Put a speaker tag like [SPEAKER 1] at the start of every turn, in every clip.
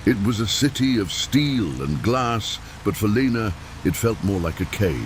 [SPEAKER 1] It was a city of steel and glass, but for Lena, it felt more like a cage.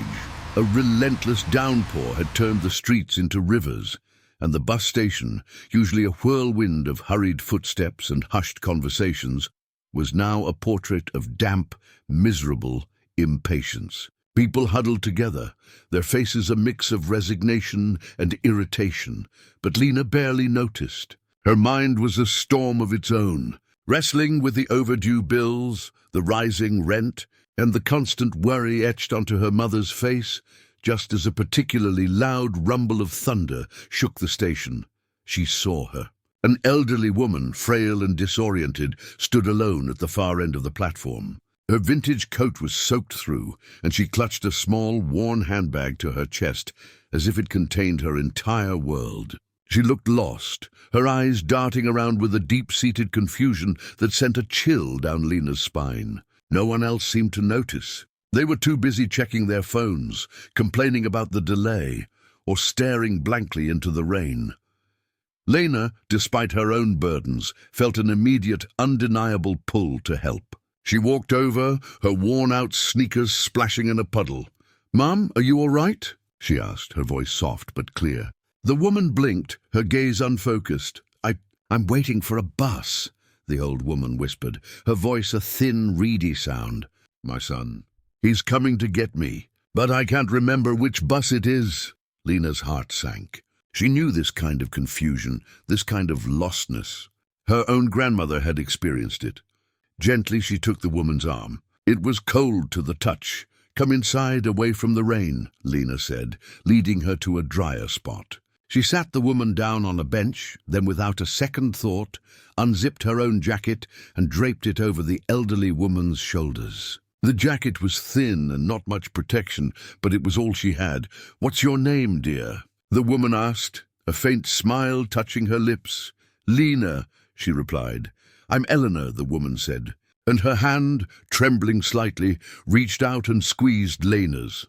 [SPEAKER 1] A relentless downpour had turned the streets into rivers, and the bus station, usually a whirlwind of hurried footsteps and hushed conversations, was now a portrait of damp, miserable impatience. People huddled together, their faces a mix of resignation and irritation, but Lena barely noticed. Her mind was a storm of its own, wrestling with the overdue bills, the rising rent, and the constant worry etched onto her mother's face, just as a particularly loud rumble of thunder shook the station. She saw her. An elderly woman, frail and disoriented, stood alone at the far end of the platform. Her vintage coat was soaked through, and she clutched a small, worn handbag to her chest, as if it contained her entire world. She looked lost, her eyes darting around with a deep-seated confusion that sent a chill down Lena's spine. No one else seemed to notice. They were too busy checking their phones, complaining about the delay, or staring blankly into the rain. Lena, despite her own burdens, felt an immediate, undeniable pull to help. She walked over, her worn-out sneakers splashing in a puddle. "Mum, are you all right?" she asked, her voice soft but clear. The woman blinked, her gaze unfocused. I'm waiting for a bus," the old woman whispered, her voice a thin, reedy sound. "My son, he's coming to get me, but I can't remember which bus it is." Lena's heart sank. She knew this kind of confusion, this kind of lostness. Her own grandmother had experienced it. Gently she took the woman's arm. It was cold to the touch. "Come inside, away from the rain," Lena said, leading her to a drier spot. She sat the woman down on a bench, then without a second thought, unzipped her own jacket and draped it over the elderly woman's shoulders. The jacket was thin and not much protection, but it was all she had. "What's your name, dear?" the woman asked, a faint smile touching her lips. "Lena," she replied. "I'm Eleanor," the woman said, and her hand, trembling slightly, reached out and squeezed Lena's.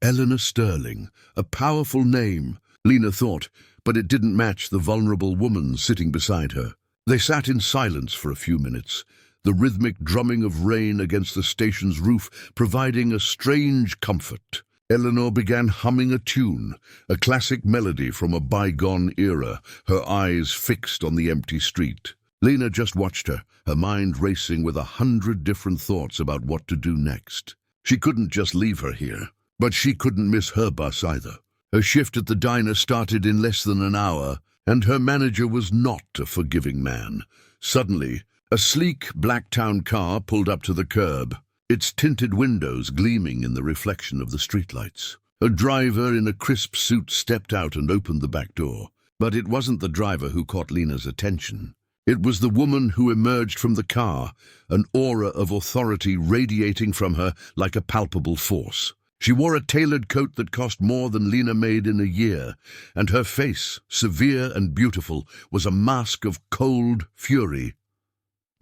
[SPEAKER 1] Eleanor Sterling, a powerful name, Lena thought, but it didn't match the vulnerable woman sitting beside her. They sat in silence for a few minutes, the rhythmic drumming of rain against the station's roof providing a strange comfort. Eleanor began humming a tune, a classic melody from a bygone era, her eyes fixed on the empty street. Lena just watched her, her mind racing with 100 different thoughts about what to do next. She couldn't just leave her here, but she couldn't miss her bus either. Her shift at the diner started in less than an hour, and her manager was not a forgiving man. Suddenly, a sleek Blacktown car pulled up to the curb, its tinted windows gleaming in the reflection of the streetlights. A driver in a crisp suit stepped out and opened the back door. But it wasn't the driver who caught Lena's attention. It was the woman who emerged from the car, an aura of authority radiating from her like a palpable force. She wore a tailored coat that cost more than Lena made in a year, and her face, severe and beautiful, was a mask of cold fury.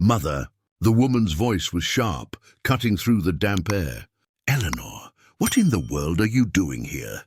[SPEAKER 1] "Mother," the woman's voice was sharp, cutting through the damp air. "Eleanor, what in the world are you doing here?"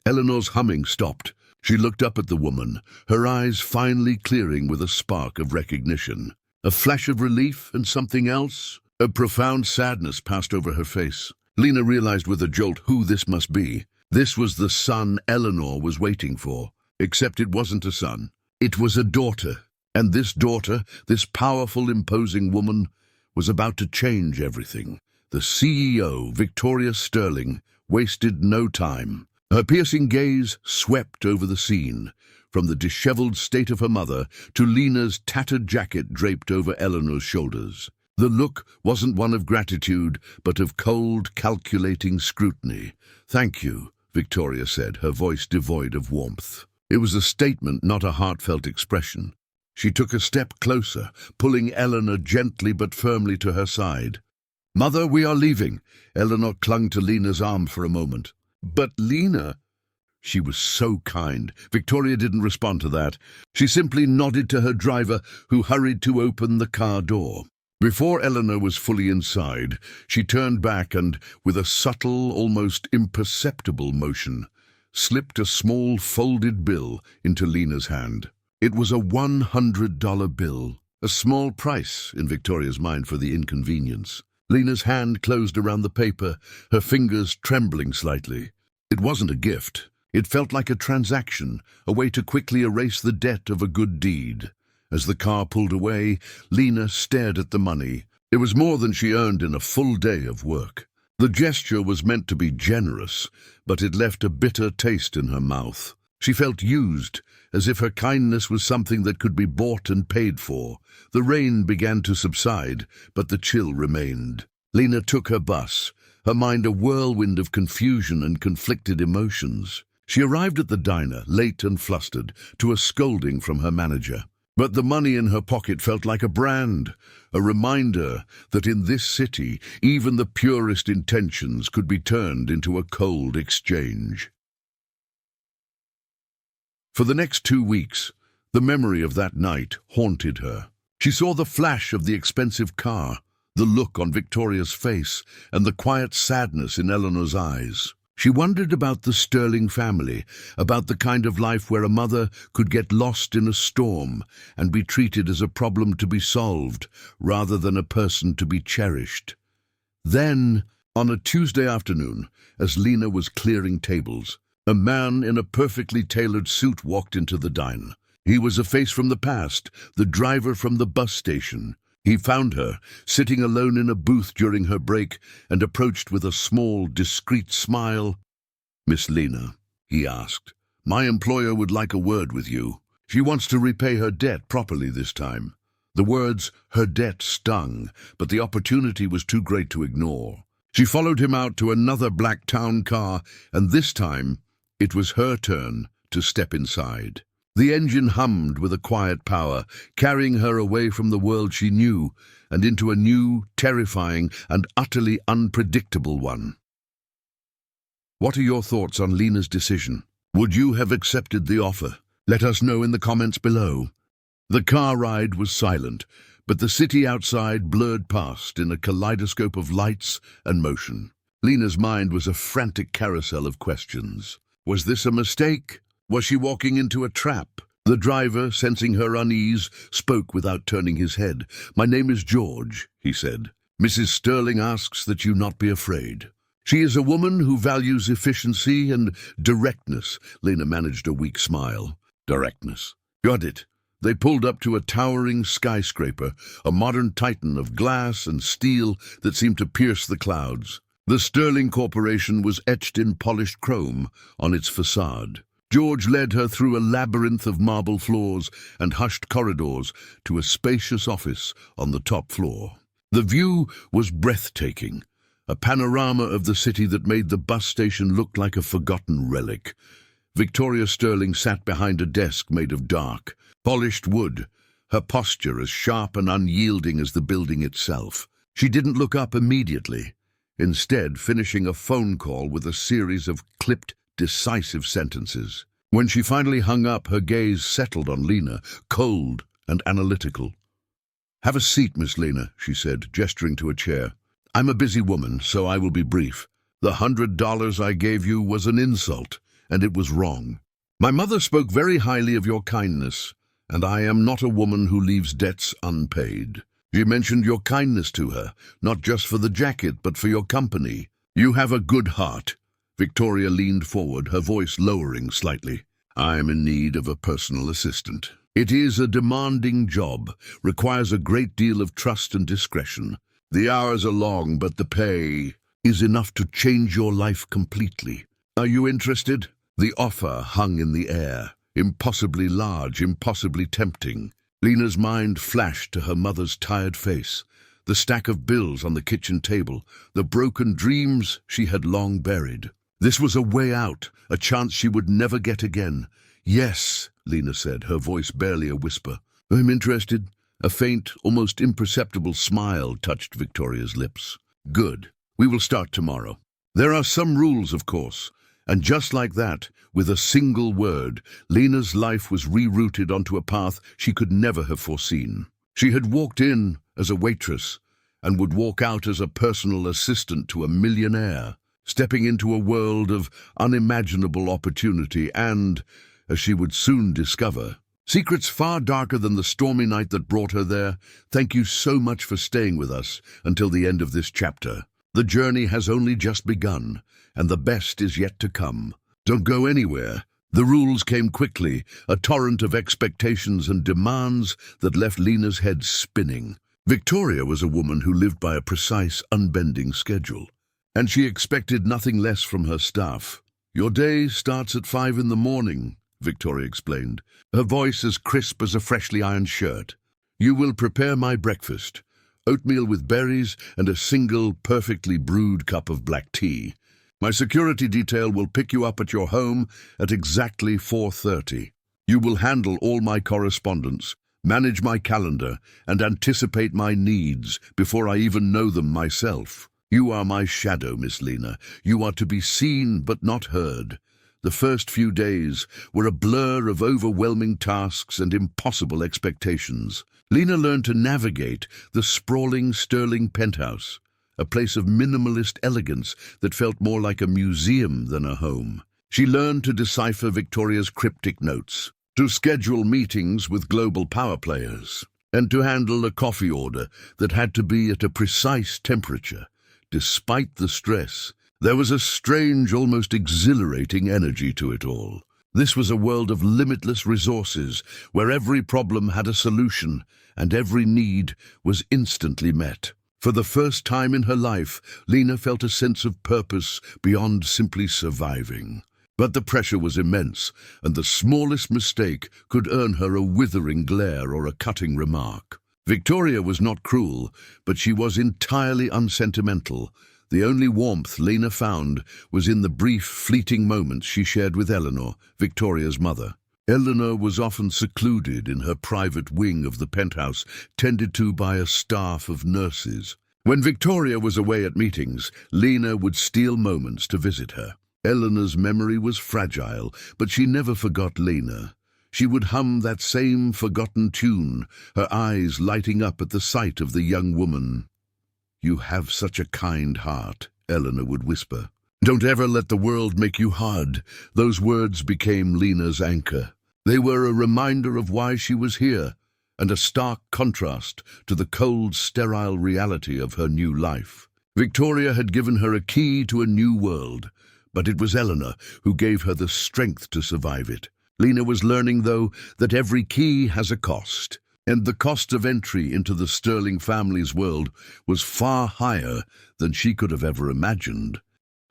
[SPEAKER 1] Eleanor's humming stopped. She looked up at the woman, her eyes finally clearing with a spark of recognition. A flash of relief and something else. A profound sadness passed over her face. Lena realized with a jolt who this must be. This was the son Eleanor was waiting for. Except it wasn't a son. It was a daughter. And this daughter, this powerful, imposing woman, was about to change everything. The CEO, Victoria Sterling, wasted no time. Her piercing gaze swept over the scene, from the disheveled state of her mother to Lena's tattered jacket draped over Eleanor's shoulders. The look wasn't one of gratitude, but of cold, calculating scrutiny. "Thank you," Victoria said, her voice devoid of warmth. It was a statement, not a heartfelt expression. She took a step closer, pulling Eleanor gently but firmly to her side. "Mother, we are leaving." Eleanor clung to Lena's arm for a moment. "But Lena..." She was so kind. Victoria didn't respond to that. She simply nodded to her driver, who hurried to open the car door. Before Eleanor was fully inside, she turned back and, with a subtle, almost imperceptible motion, slipped a small folded bill into Lena's hand. It was a $100 bill, A small price in Victoria's mind for the inconvenience. Lena's hand closed around the paper, her fingers trembling slightly. It wasn't a gift. It felt like a transaction, a way to quickly erase the debt of a good deed. As the car pulled away, Lena stared at the money. It was more than she earned in a full day of work. The gesture was meant to be generous, but it left a bitter taste in her mouth. She felt used, as if her kindness was something that could be bought and paid for. The rain began to subside, but the chill remained. Lena took her bus, her mind a whirlwind of confusion and conflicted emotions. She arrived at the diner, late and flustered, to a scolding from her manager. But the money in her pocket felt like a brand, a reminder that in this city, even the purest intentions could be turned into a cold exchange. For the next 2 weeks, the memory of that night haunted her. She saw the flash of the expensive car, the look on Victoria's face, and the quiet sadness in Eleanor's eyes. She wondered about the Sterling family, about the kind of life where a mother could get lost in a storm and be treated as a problem to be solved rather than a person to be cherished. Then, on a Tuesday afternoon, as Lena was clearing tables, a man in a perfectly tailored suit walked into the dine. He was a face from the past, the driver from the bus station. He found her, sitting alone in a booth during her break, and approached with a small, discreet smile. "Miss Lena," he asked, "my employer would like a word with you. She wants to repay her debt properly this time." The words, "her debt," stung, but the opportunity was too great to ignore. She followed him out to another black town car, and this time it was her turn to step inside. The engine hummed with a quiet power, carrying her away from the world she knew and into a new, terrifying, and utterly unpredictable one. What are your thoughts on Lena's decision? Would you have accepted the offer? Let us know in the comments below. The car ride was silent, but the city outside blurred past in a kaleidoscope of lights and motion. Lena's mind was a frantic carousel of questions. Was this a mistake? Was she walking into a trap? The driver, sensing her unease, spoke without turning his head. "My name is George," he said. "Mrs. Sterling asks that you not be afraid." "She is a woman who values efficiency and directness." Lena managed a weak smile. Directness. Got it. They pulled up to a towering skyscraper, a modern titan of glass and steel that seemed to pierce the clouds. The Sterling Corporation was etched in polished chrome on its facade. George led her through a labyrinth of marble floors and hushed corridors to a spacious office on the top floor. The view was breathtaking, a panorama of the city that made the bus station look like a forgotten relic. Victoria Sterling sat behind a desk made of dark, polished wood, her posture as sharp and unyielding as the building itself. She didn't look up immediately, instead finishing a phone call with a series of clipped, decisive sentences. When she finally hung up, her gaze settled on Lena, cold and analytical. "Have a seat, Miss Lena," she said, gesturing to a chair. "I'm a busy woman, so I will be brief. The $100 I gave you was an insult, and it was wrong. My mother spoke very highly of your kindness, and I am not a woman who leaves debts unpaid. She mentioned your kindness to her, not just for the jacket, but for your company. You have a good heart." Victoria leaned forward, her voice lowering slightly. "I am in need of a personal assistant. It is a demanding job, requires a great deal of trust and discretion. The hours are long, but the pay is enough to change your life completely. Are you interested?" The offer hung in the air, impossibly large, impossibly tempting. Lena's mind flashed to her mother's tired face, the stack of bills on the kitchen table, the broken dreams she had long buried. This was a way out, a chance she would never get again. "Yes," Lena said, her voice barely a whisper. "I'm interested." A faint, almost imperceptible smile touched Victoria's lips. "Good. We will start tomorrow. There are some rules, of course." And just like that, with a single word, Lena's life was rerouted onto a path she could never have foreseen. She had walked in as a waitress and would walk out as a personal assistant to a millionaire, stepping into a world of unimaginable opportunity and, as she would soon discover, Secrets far darker than the stormy night that brought her there. Thank you so much for staying with us until the end of this chapter. The journey has only just begun, and the best is yet to come. Don't go anywhere. The rules came quickly, a torrent of expectations and demands that left Lena's head spinning. Victoria was a woman who lived by a precise, unbending schedule, and she expected nothing less from her staff. Your day starts at 5 in the morning, Victoria explained, her voice as crisp as a freshly ironed shirt. You will prepare my breakfast, oatmeal with berries and a single perfectly brewed cup of black tea. My security detail will pick you up at your home at exactly 4:30. You will handle all my correspondence, manage my calendar, and anticipate my needs before I even know them myself. You are my shadow, Miss Lena. You are to be seen but not heard. The first few days were a blur of overwhelming tasks and impossible expectations. Lena learned to navigate the sprawling Sterling penthouse, a place of minimalist elegance that felt more like a museum than a home. She learned to decipher Victoria's cryptic notes, to schedule meetings with global power players, and to handle a coffee order that had to be at a precise temperature. Despite the stress, there was a strange, almost exhilarating energy to it all. This was a world of limitless resources, where every problem had a solution and every need was instantly met. For the first time in her life, Lena felt a sense of purpose beyond simply surviving. But the pressure was immense, and the smallest mistake could earn her a withering glare or a cutting remark. Victoria was not cruel, but she was entirely unsentimental. The only warmth Lena found was in the brief, fleeting moments she shared with Eleanor, Victoria's mother. Eleanor was often secluded in her private wing of the penthouse, tended to by a staff of nurses. When Victoria was away at meetings, Lena would steal moments to visit her. Eleanor's memory was fragile, but she never forgot Lena. She would hum that same forgotten tune, her eyes lighting up at the sight of the young woman. "You have such a kind heart," Eleanor would whisper. "Don't ever let the world make you hard." Those words became Lena's anchor. They were a reminder of why she was here, and a stark contrast to the cold, sterile reality of her new life. Victoria had given her a key to a new world, but it was Eleanor who gave her the strength to survive it. Lena was learning, though, that every key has a cost, and the cost of entry into the Sterling family's world was far higher than she could have ever imagined.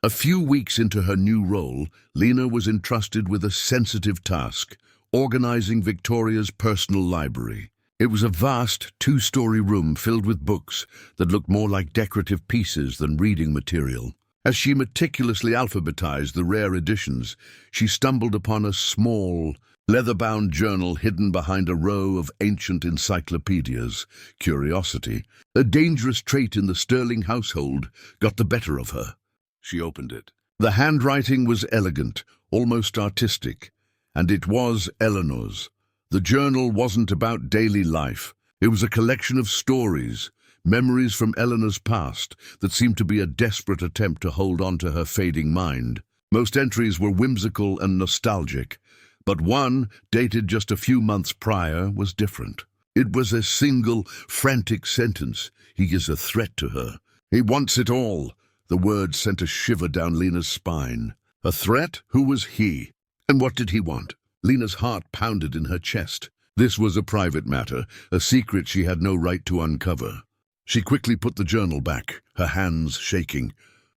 [SPEAKER 1] A few weeks into her new role, Lena was entrusted with a sensitive task, organizing Victoria's personal library. It was a vast, two-story room filled with books that looked more like decorative pieces than reading material. As she meticulously alphabetized the rare editions, she stumbled upon a small, leather-bound journal hidden behind a row of ancient encyclopedias. Curiosity, a dangerous trait in the Sterling household, got the better of her. She opened it. The handwriting was elegant, almost artistic, and it was Eleanor's. The journal wasn't about daily life. It was a collection of stories, memories from Eleanor's past that seemed to be a desperate attempt to hold on to her fading mind. Most entries were whimsical and nostalgic, but one, dated just a few months prior, was different. It was a single, frantic sentence. "He is a threat to her. He wants it all." The words sent a shiver down Lena's spine. A threat? Who was he? And what did he want? Lena's heart pounded in her chest. This was a private matter, a secret she had no right to uncover. She quickly put the journal back, her hands shaking.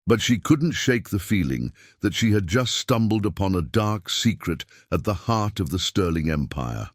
[SPEAKER 1] But she couldn't shake the feeling that she had just stumbled upon a dark secret at the heart of the Sterling Empire.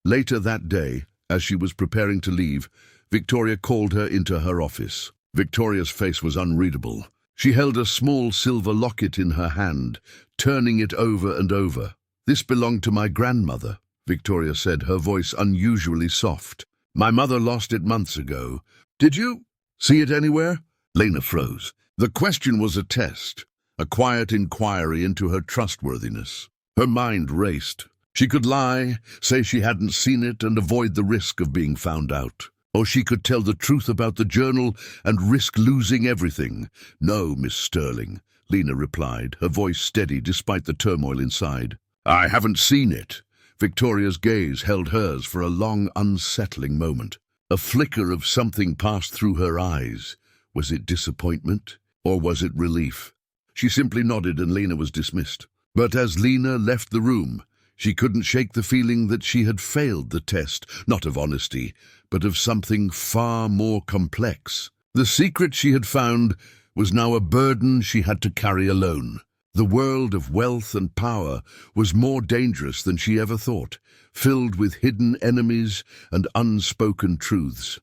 [SPEAKER 1] Later that day, as she was preparing to leave, Victoria called her into her office. Victoria's face was unreadable. She held a small silver locket in her hand, turning it over and over. "This belonged to my grandmother," Victoria said, her voice unusually soft. "My mother lost it months ago. Did you see it anywhere?" Lena froze. The question was a test, a quiet inquiry into her trustworthiness. Her mind raced. She could lie, say she hadn't seen it and avoid the risk of being found out. Or she could tell the truth about the journal and risk losing everything. "No, Miss Sterling," Lena replied, her voice steady despite the turmoil inside. "I haven't seen it. Victoria's gaze held hers for a long, unsettling moment. A flicker of something passed through her eyes. Was it disappointment, or was it relief? She simply nodded and Lena was dismissed. But as Lena left the room, she couldn't shake the feeling that she had failed the test, not of honesty, but of something far more complex. The secret she had found was now a burden she had to carry alone. The world of wealth and power was more dangerous than she ever thought, filled with hidden enemies and unspoken truths.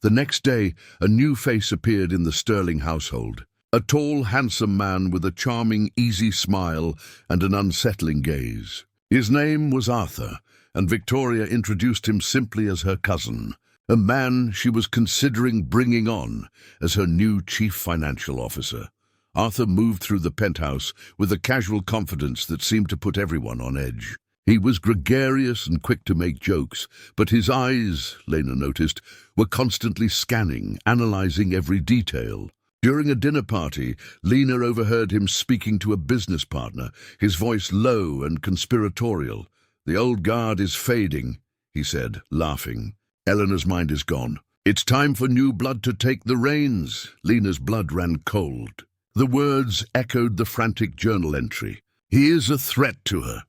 [SPEAKER 1] The next day, a new face appeared in the Sterling household. A tall, handsome man with a charming, easy smile and an unsettling gaze. His name was Arthur, and Victoria introduced him simply as her cousin, a man she was considering bringing on as her new chief financial officer. Arthur moved through the penthouse with a casual confidence that seemed to put everyone on edge. He was gregarious and quick to make jokes, but his eyes, Lena noticed, were constantly scanning, analyzing every detail. During a dinner party, Lena overheard him speaking to a business partner, his voice low and conspiratorial. "The old guard is fading," he said, laughing. "Eleanor's mind is gone. It's time for new blood to take the reins." Lena's blood ran cold. The words echoed the frantic journal entry. "He is a threat to her."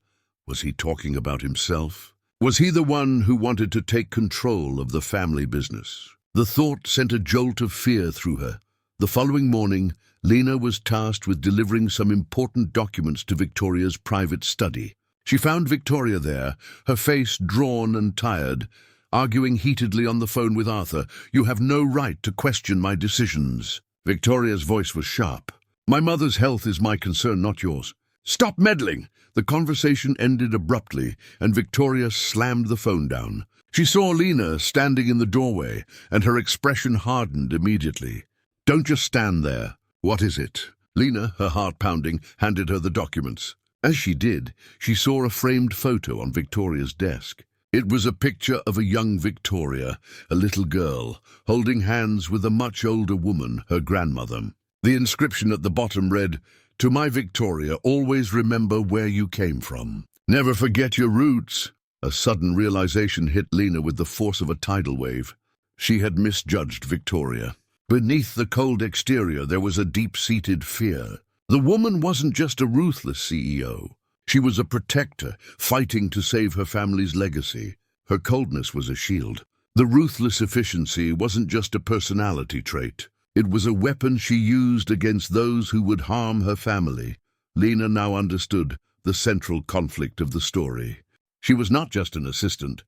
[SPEAKER 1] Was he talking about himself? Was he the one who wanted to take control of the family business? The thought sent a jolt of fear through her. The following morning, Lena was tasked with delivering some important documents to Victoria's private study. She found Victoria there, her face drawn and tired, arguing heatedly on the phone with Arthur. "You have no right to question my decisions." Victoria's voice was sharp. "My mother's health is my concern, not yours." "Stop meddling!" The conversation ended abruptly, and Victoria slammed the phone down. She saw Lena standing in the doorway, and her expression hardened immediately. "Don't just stand there. What is it?" Lena, her heart pounding, handed her the documents. As she did, she saw a framed photo on Victoria's desk. It was a picture of a young Victoria, a little girl, holding hands with a much older woman, her grandmother. The inscription at the bottom read, "To my Victoria, always remember where you came from. Never forget your roots." A sudden realization hit Lena with the force of a tidal wave. She had misjudged Victoria. Beneath the cold exterior, there was a deep-seated fear. The woman wasn't just a ruthless CEO. She was a protector, fighting to save her family's legacy. Her coldness was a shield. The ruthless efficiency wasn't just a personality trait. It was a weapon she used against those who would harm her family. Lena now understood the central conflict of the story. She was not just an assistant.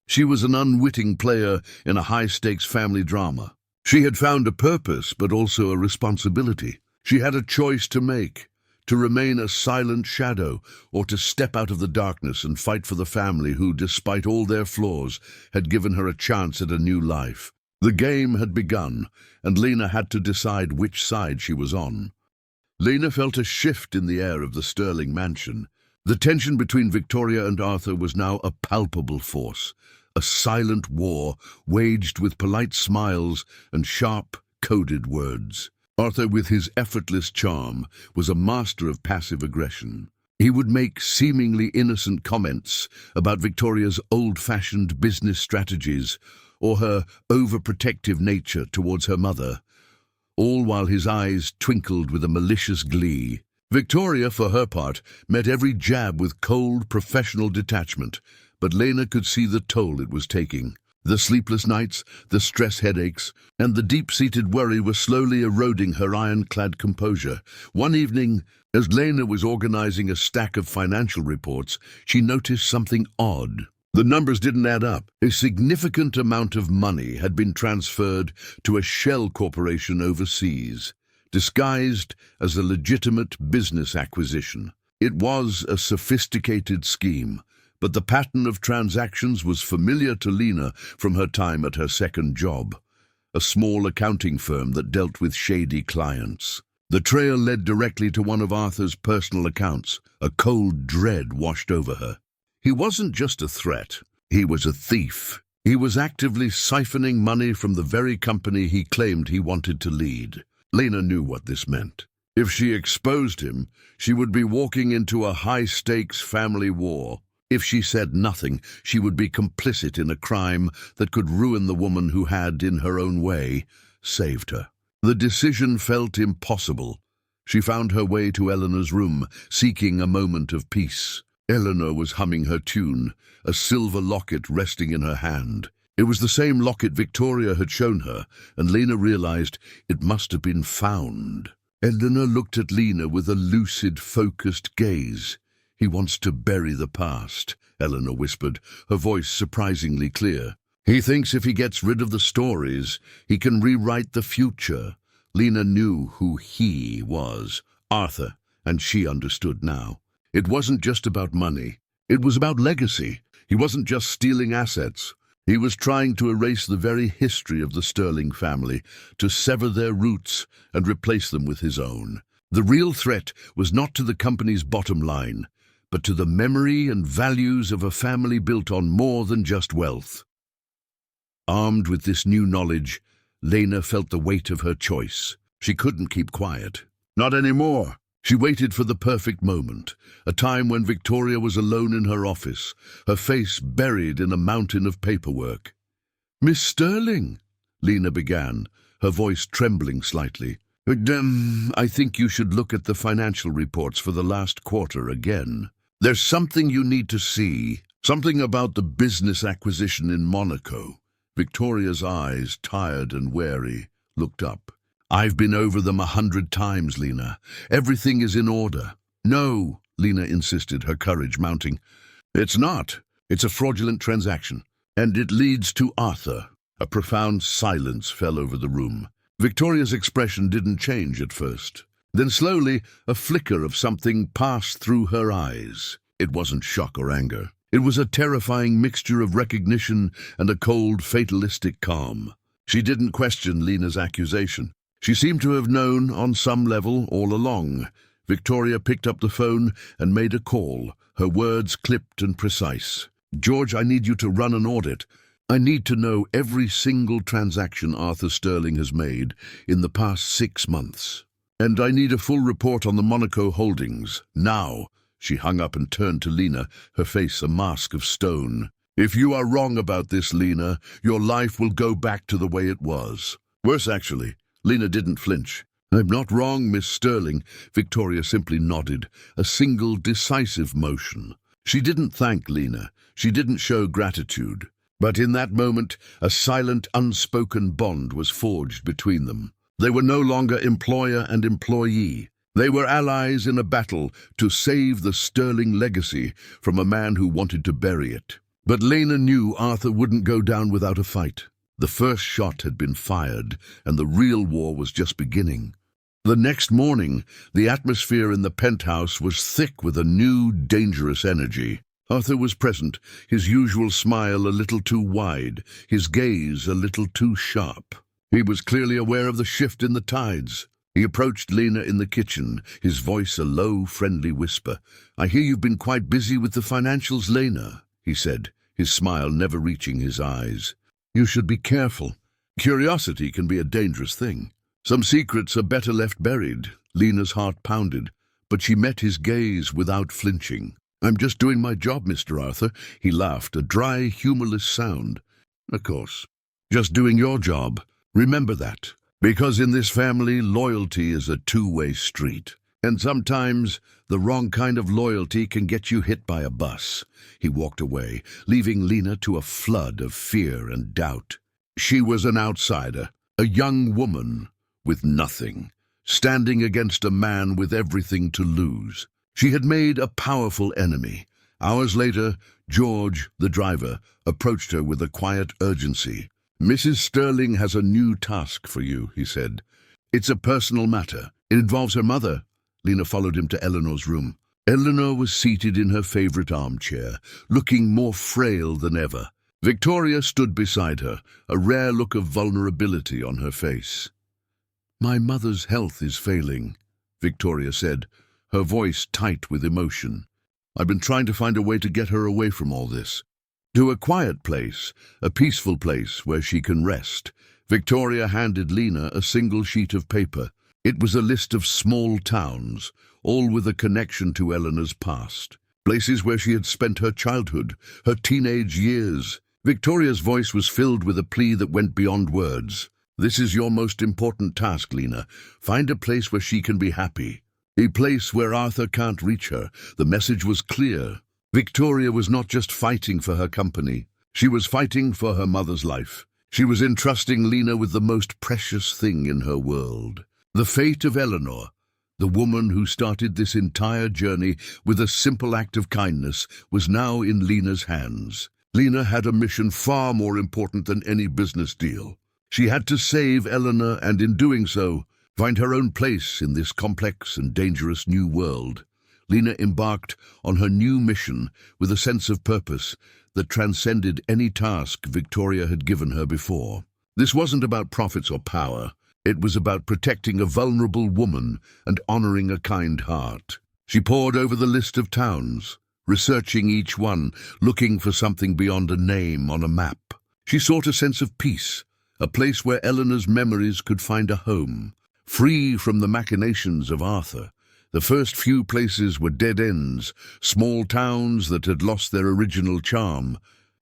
[SPEAKER 1] She was an unwitting player in a high-stakes family drama. She had found a purpose, but also a responsibility. She had a choice to make, to remain a silent shadow, or to step out of the darkness and fight for the family who, despite all their flaws, had given her a chance at a new life. The game had begun, and Lena had to decide which side she was on. Lena felt a shift in the air of the Sterling mansion. The tension between Victoria and Arthur was now a palpable force, a silent war waged with polite smiles and sharp, coded words. Arthur, with his effortless charm, was a master of passive aggression. He would make seemingly innocent comments about Victoria's old-fashioned business strategies or her overprotective nature towards her mother, all while his eyes twinkled with a malicious glee. Victoria, for her part, met every jab with cold, professional detachment, but Lena could see the toll it was taking. The sleepless nights, the stress headaches, and the deep-seated worry were slowly eroding her ironclad composure. One evening, as Lena was organizing a stack of financial reports, she noticed something odd. The numbers didn't add up. A significant amount of money had been transferred to a shell corporation overseas, disguised as a legitimate business acquisition. It was a sophisticated scheme, but the pattern of transactions was familiar to Lena from her time at her second job, a small accounting firm that dealt with shady clients. The trail led directly to one of Arthur's personal accounts. A cold dread washed over her. He wasn't just a threat, he was a thief. He was actively siphoning money from the very company he claimed he wanted to lead. Lena knew what this meant. If she exposed him, she would be walking into a high-stakes family war. If she said nothing, she would be complicit in a crime that could ruin the woman who had, in her own way, saved her. The decision felt impossible. She found her way to Eleanor's room, seeking a moment of peace. Eleanor was humming her tune, a silver locket resting in her hand. It was the same locket Victoria had shown her, and Lena realized it must have been found. Eleanor looked at Lena with a lucid, focused gaze. "He wants to bury the past," Eleanor whispered, her voice surprisingly clear. "He thinks if he gets rid of the stories, he can rewrite the future." Lena knew who he was, Arthur, and she understood now. It wasn't just about money. It was about legacy. He wasn't just stealing assets. He was trying to erase the very history of the Sterling family, to sever their roots and replace them with his own. The real threat was not to the company's bottom line, but to the memory and values of a family built on more than just wealth. Armed with this new knowledge, Lena felt the weight of her choice. She couldn't keep quiet. Not anymore. She waited for the perfect moment, a time when Victoria was alone in her office, her face buried in a mountain of paperwork. "Miss Sterling," Lena began, her voice trembling slightly. I think you should look at the financial reports for the last quarter again. There's something you need to see, something about the business acquisition in Monaco." Victoria's eyes, tired and wary, looked up. "I've been over them 100 times, Lena. Everything is in order." "No," Lena insisted, her courage mounting. "It's not. It's a fraudulent transaction. And it leads to Arthur." A profound silence fell over the room. Victoria's expression didn't change at first. Then slowly, a flicker of something passed through her eyes. It wasn't shock or anger. It was a terrifying mixture of recognition and a cold, fatalistic calm. She didn't question Lena's accusation. She seemed to have known, on some level, all along. Victoria picked up the phone and made a call, her words clipped and precise. "George, I need you to run an audit. I need to know every single transaction Arthur Sterling has made in the past 6 months. And I need a full report on the Monaco holdings, now." She hung up and turned to Lena, her face a mask of stone. "If you are wrong about this, Lena, your life will go back to the way it was. Worse, actually." Lena didn't flinch. "I'm not wrong, Miss Sterling." Victoria simply nodded, a single decisive motion. She didn't thank Lena. She didn't show gratitude. But in that moment, a silent, unspoken bond was forged between them. They were no longer employer and employee. They were allies in a battle to save the Sterling legacy from a man who wanted to bury it. But Lena knew Arthur wouldn't go down without a fight. The first shot had been fired, and the real war was just beginning. The next morning, the atmosphere in the penthouse was thick with a new, dangerous energy. Arthur was present, his usual smile a little too wide, his gaze a little too sharp. He was clearly aware of the shift in the tides. He approached Lena in the kitchen, his voice a low, friendly whisper. "I hear you've been quite busy with the financials, Lena," he said, his smile never reaching his eyes. "You should be careful. Curiosity can be a dangerous thing. Some secrets are better left buried." Lena's heart pounded, but she met his gaze without flinching. "I'm just doing my job, Mr. Arthur." He laughed, a dry, humorless sound. "Of course. Just doing your job. Remember that. Because in this family, loyalty is a two-way street. And sometimes the wrong kind of loyalty can get you hit by a bus." He walked away, leaving Lena to a flood of fear and doubt. She was an outsider, a young woman with nothing, standing against a man with everything to lose. She had made a powerful enemy. Hours later, George, the driver, approached her with a quiet urgency. "Mrs. Sterling has a new task for you," he said. "It's a personal matter. It involves her mother." Lena followed him to Eleanor's room. Eleanor was seated in her favorite armchair, looking more frail than ever. Victoria stood beside her, a rare look of vulnerability on her face. "My mother's health is failing," Victoria said, her voice tight with emotion. "I've been trying to find a way to get her away from all this. To a quiet place, a peaceful place where she can rest." Victoria handed Lena a single sheet of paper. It was a list of small towns, all with a connection to Eleanor's past. places where she had spent her childhood, her teenage years. Victoria's voice was filled with a plea that went beyond words. This is your most important task, Lena. Find a place where she can be happy. A place where Arthur can't reach her. The message was clear. Victoria was not just fighting for her company. She was fighting for her mother's life. She was entrusting Lena with the most precious thing in her world. The fate of Eleanor, the woman who started this entire journey with a simple act of kindness, was now in Lena's hands. Lena had a mission far more important than any business deal. She had to save Eleanor and, in doing so, find her own place in this complex and dangerous new world. Lena embarked on her new mission with a sense of purpose that transcended any task Victoria had given her before. This wasn't about profits or power. It was about protecting a vulnerable woman and honoring a kind heart. She pored over the list of towns, researching each one, looking for something beyond a name on a map. She sought a sense of peace, a place where Eleanor's memories could find a home, free from the machinations of Arthur. The first few places were dead ends, small towns that had lost their original charm,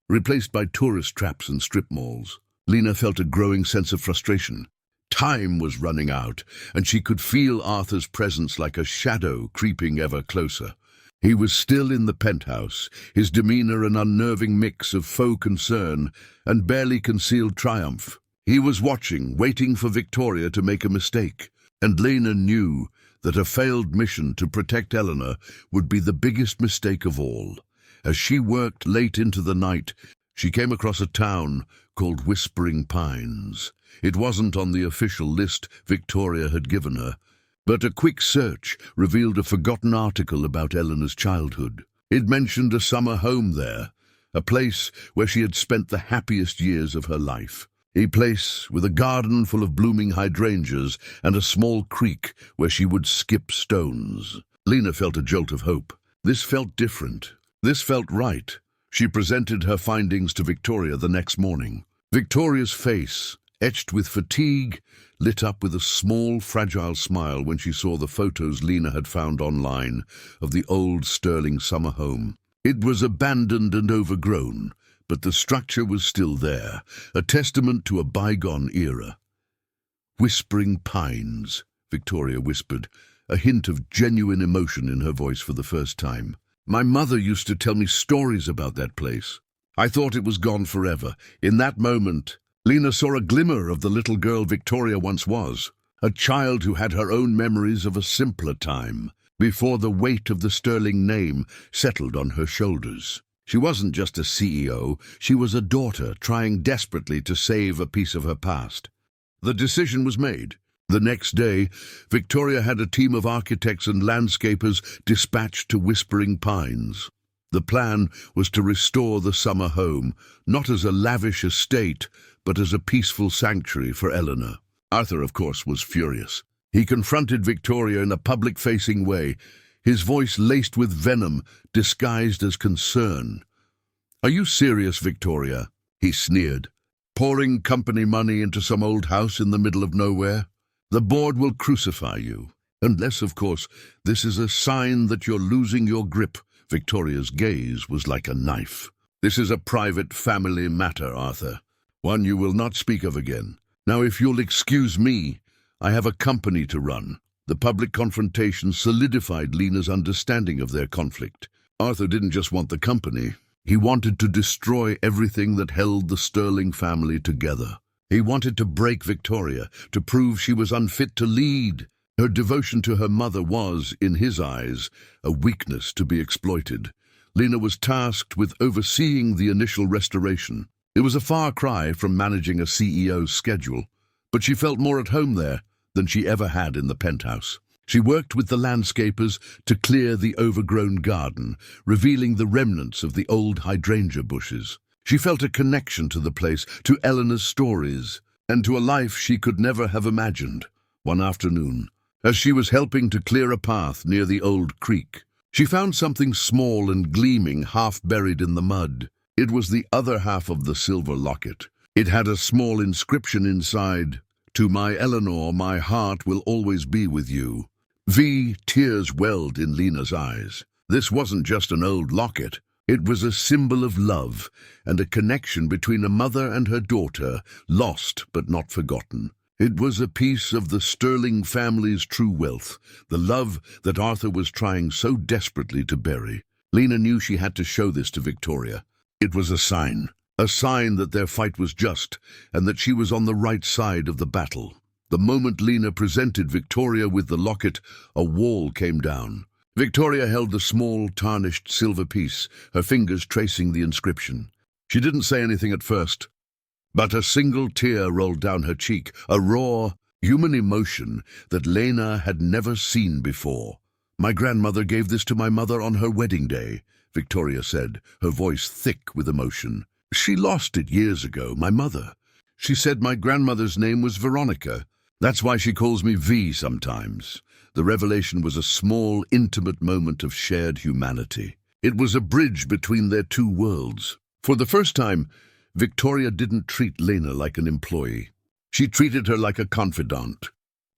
[SPEAKER 1] replaced by tourist traps and strip malls. Lena felt a growing sense of frustration. Time was running out, and she could feel Arthur's presence like a shadow creeping ever closer. He was still in the penthouse, his demeanor an unnerving mix of faux concern and barely concealed triumph. He was watching, waiting for Victoria to make a mistake, and Lena knew that a failed mission to protect Eleanor would be the biggest mistake of all. As she worked late into the night, she came across a town called Whispering Pines. It wasn't on the official list Victoria had given her, but a quick search revealed a forgotten article about Eleanor's childhood. It mentioned a summer home there, a place where she had spent the happiest years of her life. A place with a garden full of blooming hydrangeas and a small creek where she would skip stones. Lena felt a jolt of hope. This felt different. This felt right. She presented her findings to Victoria the next morning. Victoria's face, etched with fatigue, lit up with a small, fragile smile when she saw the photos Lena had found online of the old Sterling summer home. It was abandoned and overgrown, but the structure was still there, a testament to a bygone era. "Whispering Pines," Victoria whispered, a hint of genuine emotion in her voice for the first time. "My mother used to tell me stories about that place. I thought it was gone forever." In that moment, Lena saw a glimmer of the little girl Victoria once was, a child who had her own memories of a simpler time, before the weight of the Sterling name settled on her shoulders. She wasn't just a CEO, she was a daughter trying desperately to save a piece of her past. The decision was made. The next day, Victoria had a team of architects and landscapers dispatched to Whispering Pines. The plan was to restore the summer home, not as a lavish estate, but as a peaceful sanctuary for Eleanor. Arthur, of course, was furious. He confronted Victoria in a public-facing way, his voice laced with venom, disguised as concern. "Are you serious, Victoria?" he sneered. "Pouring company money into some old house in the middle of nowhere? The board will crucify you. Unless, of course, this is a sign that you're losing your grip." Victoria's gaze was like a knife. "This is a private family matter, Arthur. One you will not speak of again. Now, if you'll excuse me, I have a company to run." The public confrontation solidified Lena's understanding of their conflict. Arthur didn't just want the company. He wanted to destroy everything that held the Sterling family together. He wanted to break Victoria, to prove she was unfit to lead. Her devotion to her mother was, in his eyes, a weakness to be exploited. Lena was tasked with overseeing the initial restoration. It was a far cry from managing a CEO's schedule, but she felt more at home there than she ever had in the penthouse. She worked with the landscapers to clear the overgrown garden, revealing the remnants of the old hydrangea bushes. She felt a connection to the place, to Eleanor's stories, and to a life she could never have imagined. One afternoon, as she was helping to clear a path near the old creek, she found something small and gleaming half buried in the mud. It was the other half of the silver locket. It had a small inscription inside: "To my Eleanor, my heart will always be with you." Tears welled in Lena's eyes. This wasn't just an old locket. It was a symbol of love and a connection between a mother and her daughter, lost but not forgotten. It was a piece of the Sterling family's true wealth, the love that Arthur was trying so desperately to bury. Lena knew she had to show this to Victoria. It was a sign that their fight was just and that she was on the right side of the battle. The moment Lena presented Victoria with the locket, a wall came down. Victoria held the small, tarnished silver piece, her fingers tracing the inscription. She didn't say anything at first, but a single tear rolled down her cheek, a raw, human emotion that Lena had never seen before. "My grandmother gave this to my mother on her wedding day," Victoria said, her voice thick with emotion. "She lost it years ago, my mother. She said my grandmother's name was Veronica. That's why she calls me V sometimes." The revelation was a small, intimate moment of shared humanity. It was a bridge between their two worlds. For the first time, Victoria didn't treat Lena like an employee. She treated her like a confidant.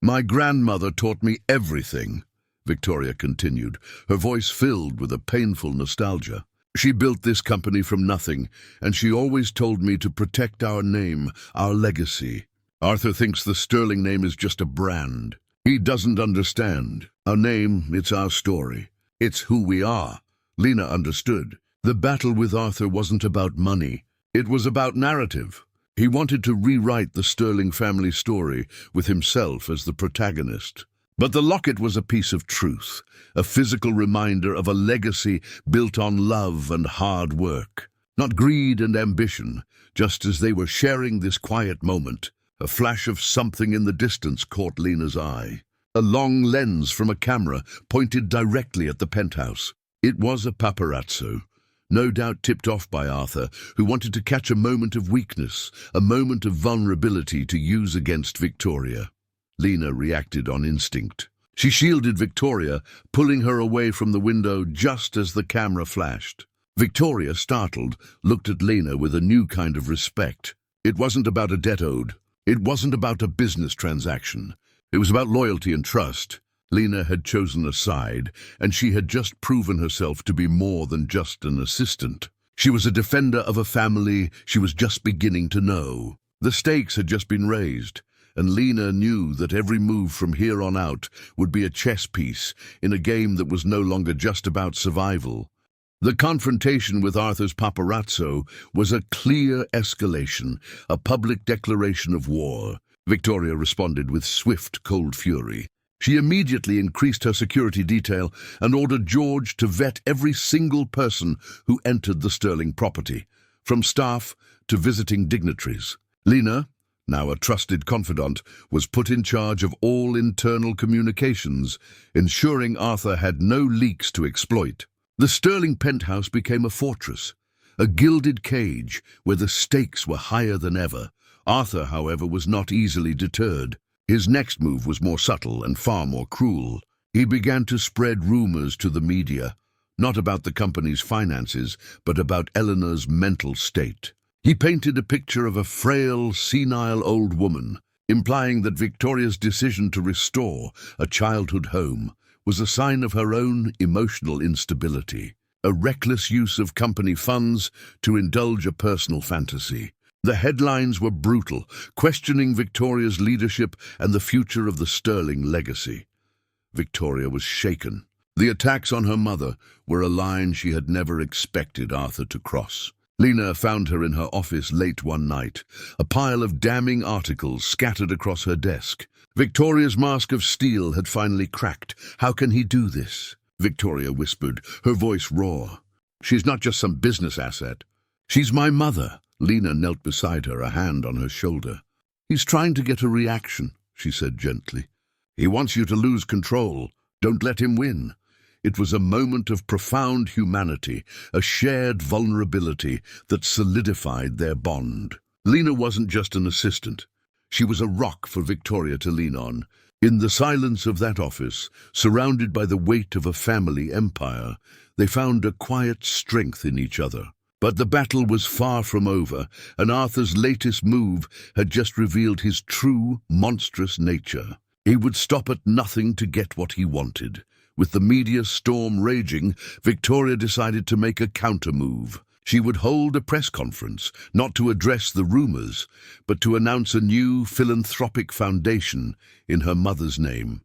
[SPEAKER 1] "My grandmother taught me everything," Victoria continued, her voice filled with a painful nostalgia. "She built this company from nothing, and she always told me to protect our name, our legacy. Arthur thinks the Sterling name is just a brand. He doesn't understand. Our name, it's our story. It's who we are." Lena understood. The battle with Arthur wasn't about money. It was about narrative. He wanted to rewrite the Sterling family story with himself as the protagonist. But the locket was a piece of truth, a physical reminder of a legacy built on love and hard work. Not greed and ambition. Just as they were sharing this quiet moment, a flash of something in the distance caught Lena's eye. A long lens from a camera pointed directly at the penthouse. It was a paparazzo, no doubt tipped off by Arthur, who wanted to catch a moment of weakness, a moment of vulnerability to use against Victoria. Lena reacted on instinct. She shielded Victoria, pulling her away from the window just as the camera flashed. Victoria, startled, looked at Lena with a new kind of respect. It wasn't about a debt owed. It wasn't about a business transaction. It was about loyalty and trust. Lena had chosen a side, and she had just proven herself to be more than just an assistant. She was a defender of a family she was just beginning to know. The stakes had just been raised, and Lena knew that every move from here on out would be a chess piece in a game that was no longer just about survival. The confrontation with Arthur's paparazzo was a clear escalation, a public declaration of war. Victoria responded with swift, cold fury. She immediately increased her security detail and ordered George to vet every single person who entered the Sterling property, from staff to visiting dignitaries. Lena, now a trusted confidant, was put in charge of all internal communications, ensuring Arthur had no leaks to exploit. The Sterling penthouse became a fortress, a gilded cage where the stakes were higher than ever. Arthur, however, was not easily deterred. His next move was more subtle and far more cruel. He began to spread rumors to the media, not about the company's finances, but about Eleanor's mental state. He painted a picture of a frail, senile old woman, implying that Victoria's decision to restore a childhood home was a sign of her own emotional instability, a reckless use of company funds to indulge a personal fantasy. The headlines were brutal, questioning Victoria's leadership and the future of the Sterling legacy. Victoria was shaken. The attacks on her mother were a line she had never expected Arthur to cross. Lena found her in her office late one night, a pile of damning articles scattered across her desk. Victoria's mask of steel had finally cracked. "How can he do this?" Victoria whispered, her voice raw. "She's not just some business asset. She's my mother." Lena knelt beside her, a hand on her shoulder. "He's trying to get a reaction," she said gently. "He wants you to lose control. Don't let him win." It was a moment of profound humanity, a shared vulnerability that solidified their bond. Lena wasn't just an assistant. She was a rock for Victoria to lean on. In the silence of that office, surrounded by the weight of a family empire, they found a quiet strength in each other. But the battle was far from over, and Arthur's latest move had just revealed his true, monstrous nature. He would stop at nothing to get what he wanted, With the media storm raging, Victoria decided to make a counter-move. She would hold a press conference, not to address the rumors, but to announce a new philanthropic foundation in her mother's name,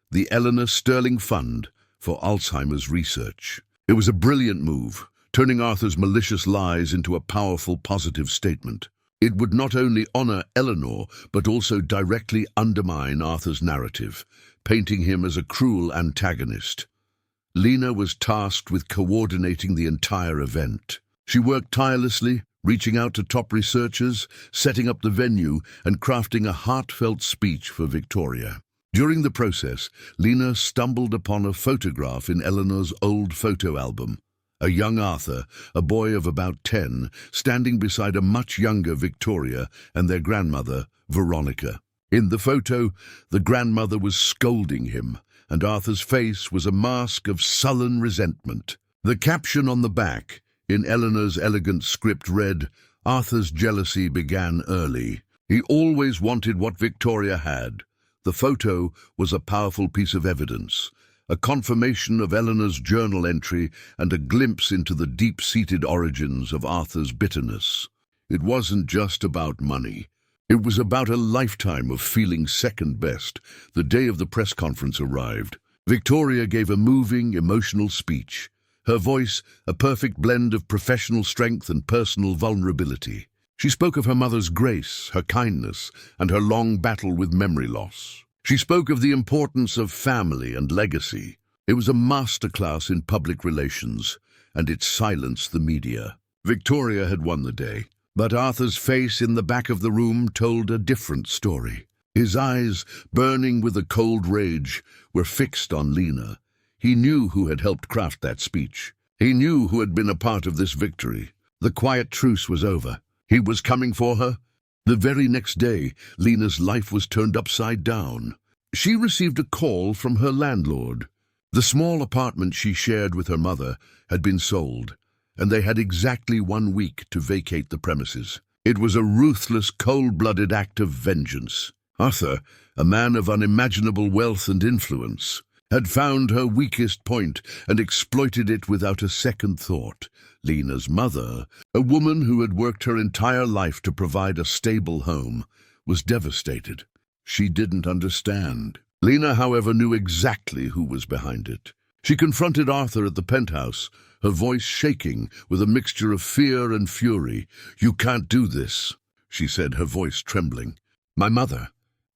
[SPEAKER 1] the Eleanor Sterling Fund for Alzheimer's Research. It was a brilliant move, turning Arthur's malicious lies into a powerful positive statement. It would not only honor Eleanor, but also directly undermine Arthur's narrative, painting him as a cruel antagonist. Lena was tasked with coordinating the entire event. She worked tirelessly, reaching out to top researchers, setting up the venue, and crafting a heartfelt speech for Victoria. During the process, Lena stumbled upon a photograph in Eleanor's old photo album. A young Arthur, a boy of about 10, standing beside a much younger Victoria and their grandmother, Veronica. In the photo, the grandmother was scolding him, and Arthur's face was a mask of sullen resentment. The caption on the back, in Eleanor's elegant script, read, "Arthur's jealousy began early. He always wanted what Victoria had." The photo was a powerful piece of evidence, a confirmation of Eleanor's journal entry and a glimpse into the deep-seated origins of Arthur's bitterness. It wasn't just about money. It was about a lifetime of feeling second best. The day of the press conference arrived. Victoria gave a moving, emotional speech, her voice a perfect blend of professional strength and personal vulnerability. She spoke of her mother's grace, her kindness, and her long battle with memory loss. She spoke of the importance of family and legacy. It was a masterclass in public relations, and it silenced the media. Victoria had won the day, but Arthur's face in the back of the room told a different story. His eyes, burning with a cold rage, were fixed on Lena. He knew who had helped craft that speech. He knew who had been a part of this victory. The quiet truce was over. He was coming for her. The very next day, Lena's life was turned upside down. She received a call from her landlord. The small apartment she shared with her mother had been sold, and they had exactly 1 week to vacate the premises. It was a ruthless, cold-blooded act of vengeance. Arthur, a man of unimaginable wealth and influence, had found her weakest point and exploited it without a second thought. Lena's mother, a woman who had worked her entire life to provide a stable home, was devastated. She didn't understand. Lena, however, knew exactly who was behind it. She confronted Arthur at the penthouse, her voice shaking with a mixture of fear and fury. "You can't do this," she said, her voice trembling. "My mother,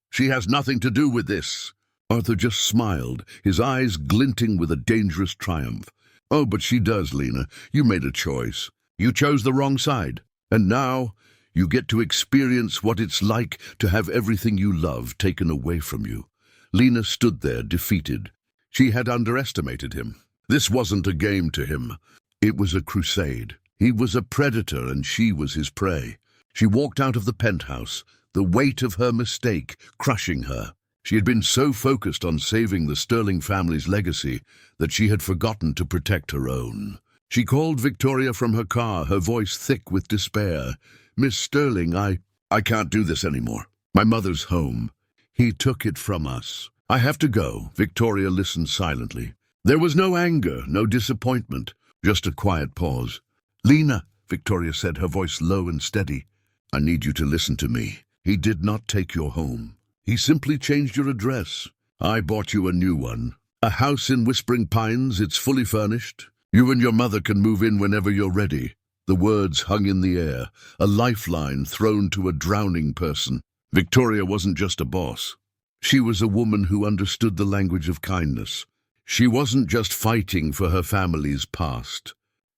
[SPEAKER 1] she has nothing to do with this." Arthur just smiled, his eyes glinting with a dangerous triumph. "Oh, but she does, Lena. You made a choice. You chose the wrong side. And now you get to experience what it's like to have everything you love taken away from you." Lena stood there, defeated. She had underestimated him. This wasn't a game to him. It was a crusade. He was a predator and she was his prey. She walked out of the penthouse, the weight of her mistake crushing her. She had been so focused on saving the Sterling family's legacy that she had forgotten to protect her own. She called Victoria from her car, her voice thick with despair. "Miss Sterling, I can't do this anymore. My mother's home. He took it from us. I have to go." Victoria listened silently. There was no anger, no disappointment, just a quiet pause. "Lena," Victoria said, her voice low and steady, "I need you to listen to me. He did not take your home. He simply changed your address. I bought you a new one. A house in Whispering Pines. It's fully furnished. You and your mother can move in whenever you're ready." The words hung in the air, a lifeline thrown to a drowning person. Victoria wasn't just a boss. She was a woman who understood the language of kindness. She wasn't just fighting for her family's past.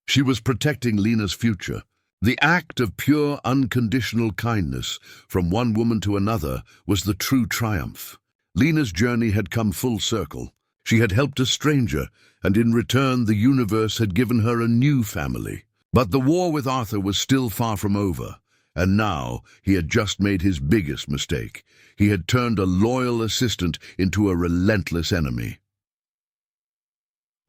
[SPEAKER 1] She was protecting Lena's future. The act of pure, unconditional kindness from one woman to another was the true triumph. Lena's journey had come full circle. She had helped a stranger, and in return the universe had given her a new family. But the war with Arthur was still far from over, and now he had just made his biggest mistake. He had turned a loyal assistant into a relentless enemy.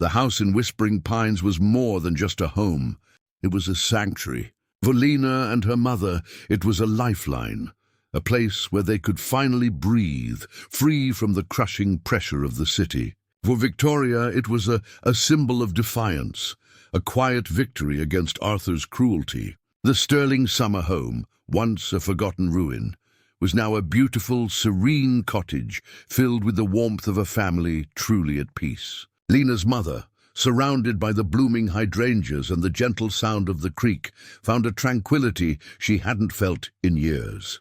[SPEAKER 1] The house in Whispering Pines was more than just a home. It was a sanctuary. For Lena and her mother, it was a lifeline, a place where they could finally breathe, free from the crushing pressure of the city. For Victoria, it was a symbol of defiance, a quiet victory against Arthur's cruelty. The sterling summer home, once a forgotten ruin, was now a beautiful, serene cottage filled with the warmth of a family truly at peace. Lena's mother, surrounded by the blooming hydrangeas and the gentle sound of the creek, found a tranquility she hadn't felt in years.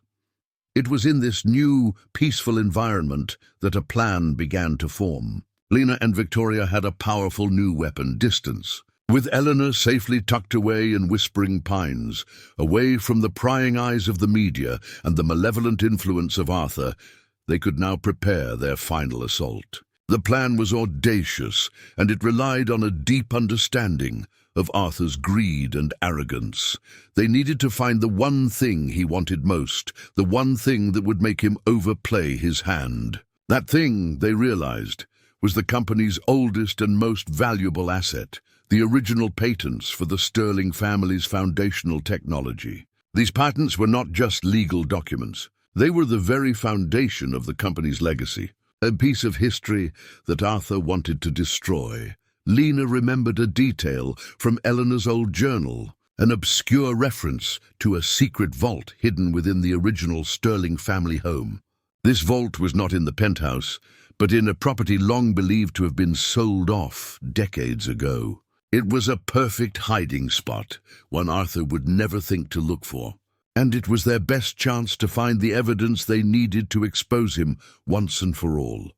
[SPEAKER 1] It was in this new, peaceful environment that a plan began to form. Lena and Victoria had a powerful new weapon, distance. With Eleanor safely tucked away in whispering pines, away from the prying eyes of the media and the malevolent influence of Arthur, they could now prepare their final assault. The plan was audacious, and it relied on a deep understanding of Arthur's greed and arrogance. They needed to find the one thing he wanted most, the one thing that would make him overplay his hand. That thing, they realized, was the company's oldest and most valuable asset, the original patents for the Sterling family's foundational technology. These patents were not just legal documents. They were the very foundation of the company's legacy, a piece of history that Arthur wanted to destroy. Lena remembered a detail from Eleanor's old journal, an obscure reference to a secret vault hidden within the original Sterling family home. This vault was not in the penthouse, but in a property long believed to have been sold off decades ago. It was a perfect hiding spot, one Arthur would never think to look for. And it was their best chance to find the evidence they needed to expose him once and for all.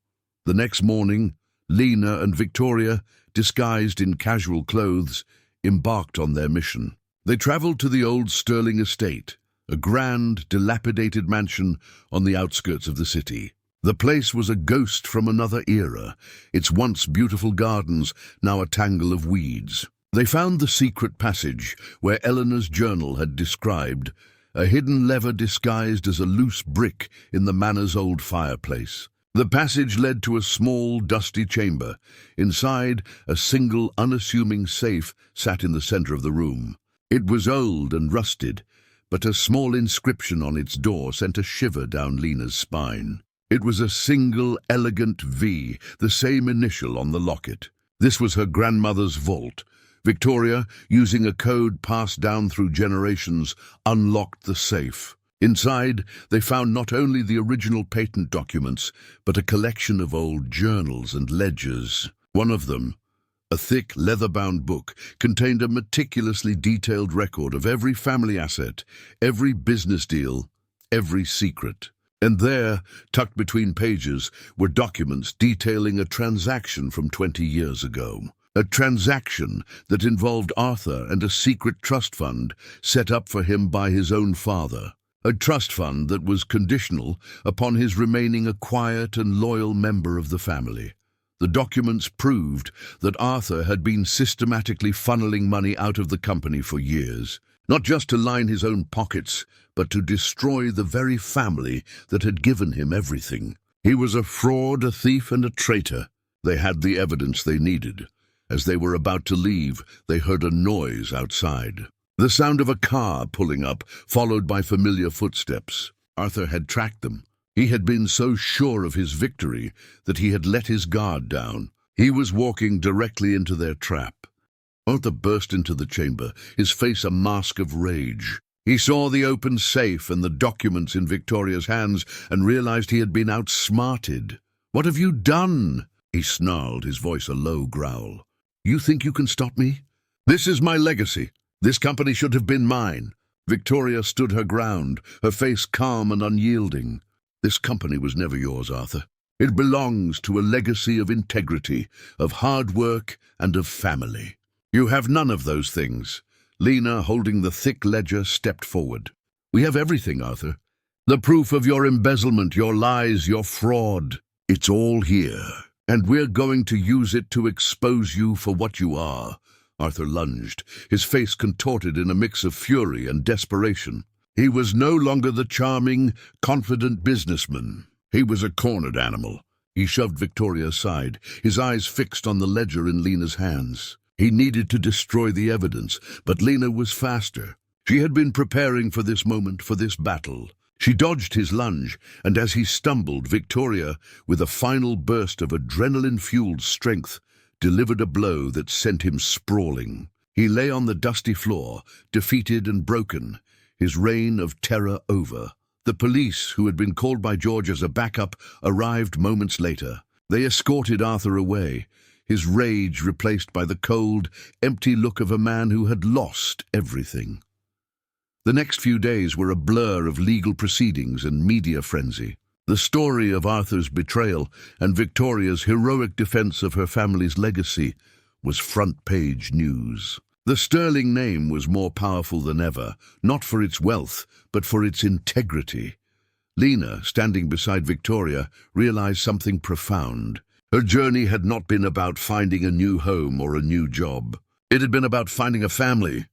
[SPEAKER 1] The next morning, Lena and Victoria, disguised in casual clothes, embarked on their mission. They traveled to the old Sterling estate, a grand, dilapidated mansion on the outskirts of the city. The place was a ghost from another era, its once beautiful gardens now a tangle of weeds. They found the secret passage where Eleanor's journal had described, a hidden lever disguised as a loose brick in the manor's old fireplace. The passage led to a small, dusty chamber. Inside, a single, unassuming safe sat in the center of the room. It was old and rusted, but a small inscription on its door sent a shiver down Lena's spine. It was a single, elegant V, the same initial on the locket. This was her grandmother's vault. Victoria, using a code passed down through generations, unlocked the safe. Inside, they found not only the original patent documents, but a collection of old journals and ledgers. One of them, a thick, leather-bound book, contained a meticulously detailed record of every family asset, every business deal, every secret. And there, tucked between pages, were documents detailing a transaction from 20 years ago. A transaction that involved Arthur and a secret trust fund set up for him by his own father. A trust fund that was conditional upon his remaining a quiet and loyal member of the family. The documents proved that Arthur had been systematically funneling money out of the company for years, not just to line his own pockets, but to destroy the very family that had given him everything. He was a fraud, a thief, and a traitor. They had the evidence they needed. As they were about to leave, they heard a noise outside. The sound of a car pulling up, followed by familiar footsteps. Arthur had tracked them. He had been so sure of his victory that he had let his guard down. He was walking directly into their trap. Arthur burst into the chamber, his face a mask of rage. He saw the open safe and the documents in Victoria's hands and realized he had been outsmarted. "What have you done?" he snarled, his voice a low growl. "You think you can stop me? This is my legacy. This company should have been mine." Victoria stood her ground, her face calm and unyielding. "This company was never yours, Arthur. It belongs to a legacy of integrity, of hard work, and of family. You have none of those things." Lena, holding the thick ledger, stepped forward. "We have everything, Arthur. The proof of your embezzlement, your lies, your fraud. It's all here. And we're going to use it to expose you for what you are." Arthur lunged, his face contorted in a mix of fury and desperation. He was no longer the charming, confident businessman. He was a cornered animal. He shoved Victoria aside, his eyes fixed on the ledger in Lena's hands. He needed to destroy the evidence, but Lena was faster. She had been preparing for this moment, for this battle. She dodged his lunge, and as he stumbled, Victoria, with a final burst of adrenaline-fueled strength, delivered a blow that sent him sprawling. He lay on the dusty floor, defeated and broken, his reign of terror over. The police, who had been called by George as a backup, arrived moments later. They escorted Arthur away, his rage replaced by the cold, empty look of a man who had lost everything. The next few days were a blur of legal proceedings and media frenzy. The story of Arthur's betrayal and Victoria's heroic defense of her family's legacy was front-page news. The sterling name was more powerful than ever, not for its wealth, but for its integrity. Lena, standing beside Victoria, realized something profound. Her journey had not been about finding a new home or a new job. It had been about finding a family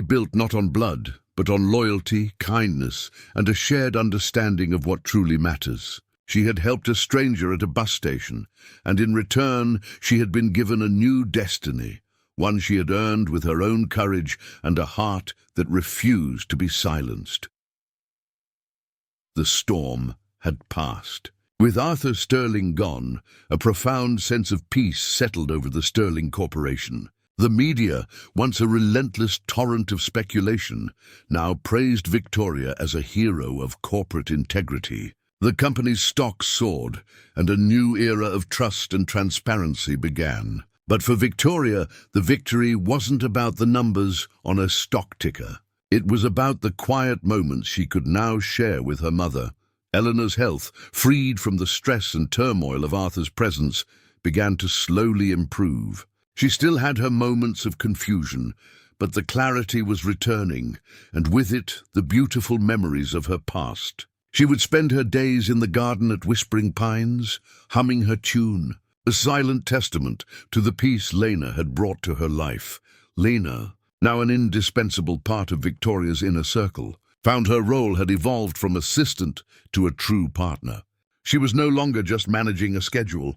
[SPEAKER 1] built not on blood, but on loyalty, kindness, and a shared understanding of what truly matters. She had helped a stranger at a bus station, and in return she had been given a new destiny, one she had earned with her own courage and a heart that refused to be silenced. The storm had passed. With Arthur Sterling gone, a profound sense of peace settled over the Sterling Corporation. The media, once a relentless torrent of speculation, now praised Victoria as a hero of corporate integrity. The company's stock soared, and a new era of trust and transparency began. But for Victoria, the victory wasn't about the numbers on a stock ticker. It was about the quiet moments she could now share with her mother. Eleanor's health, freed from the stress and turmoil of Arthur's presence, began to slowly improve. She still had her moments of confusion, but the clarity was returning, and with it the beautiful memories of her past. She would spend her days in the garden at Whispering Pines, humming her tune, a silent testament to the peace Lena had brought to her life. Lena, now an indispensable part of Victoria's inner circle, found her role had evolved from assistant to a true partner. She was no longer just managing a schedule.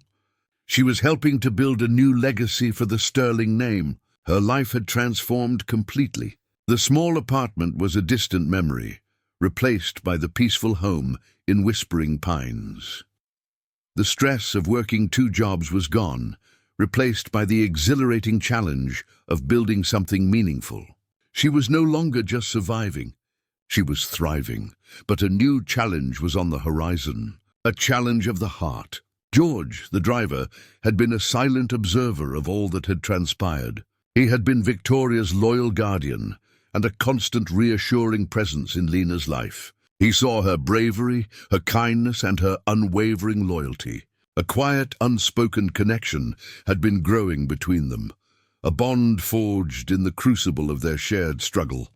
[SPEAKER 1] She was helping to build a new legacy for the Sterling name. Her life had transformed completely. The small apartment was a distant memory, replaced by the peaceful home in Whispering Pines. The stress of working 2 jobs was gone, replaced by the exhilarating challenge of building something meaningful. She was no longer just surviving. She was thriving, but a new challenge was on the horizon, a challenge of the heart. George, the driver, had been a silent observer of all that had transpired. He had been Victoria's loyal guardian and a constant reassuring presence in Lena's life. He saw her bravery, her kindness, and her unwavering loyalty. A quiet, unspoken connection had been growing between them, a bond forged in the crucible of their shared struggle.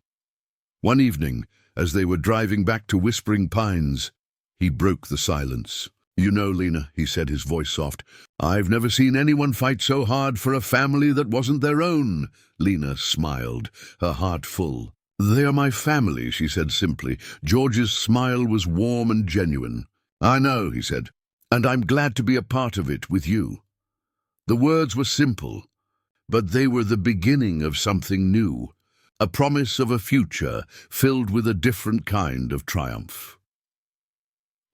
[SPEAKER 1] One evening, as they were driving back to Whispering Pines, he broke the silence. "You know, Lena," he said, his voice soft, "I've never seen anyone fight so hard for a family that wasn't their own." Lena smiled, her heart full. "They are my family," she said simply. George's smile was warm and genuine. "I know," he said, "and I'm glad to be a part of it with you." The words were simple, but they were the beginning of something new, a promise of a future filled with a different kind of triumph.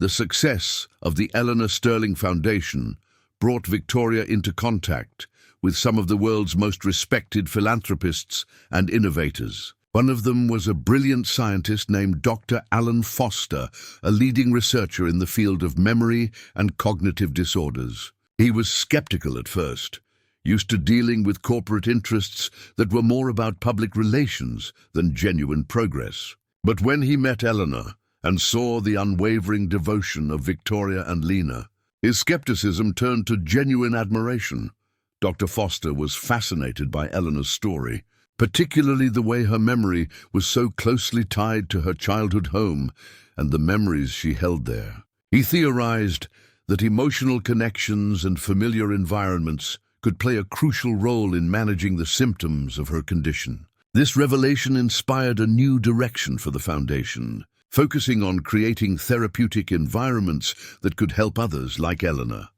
[SPEAKER 1] The success of the Eleanor Sterling Foundation brought Victoria into contact with some of the world's most respected philanthropists and innovators. One of them was a brilliant scientist named Dr. Alan Foster, a leading researcher in the field of memory and cognitive disorders. He was skeptical at first, used to dealing with corporate interests that were more about public relations than genuine progress. But when he met Eleanor and saw the unwavering devotion of Victoria and Lena, his skepticism turned to genuine admiration. Dr. Foster was fascinated by Eleanor's story, particularly the way her memory was so closely tied to her childhood home and the memories she held there. He theorized that emotional connections and familiar environments could play a crucial role in managing the symptoms of her condition. This revelation inspired a new direction for the foundation, focusing on creating therapeutic environments that could help others like Eleanor.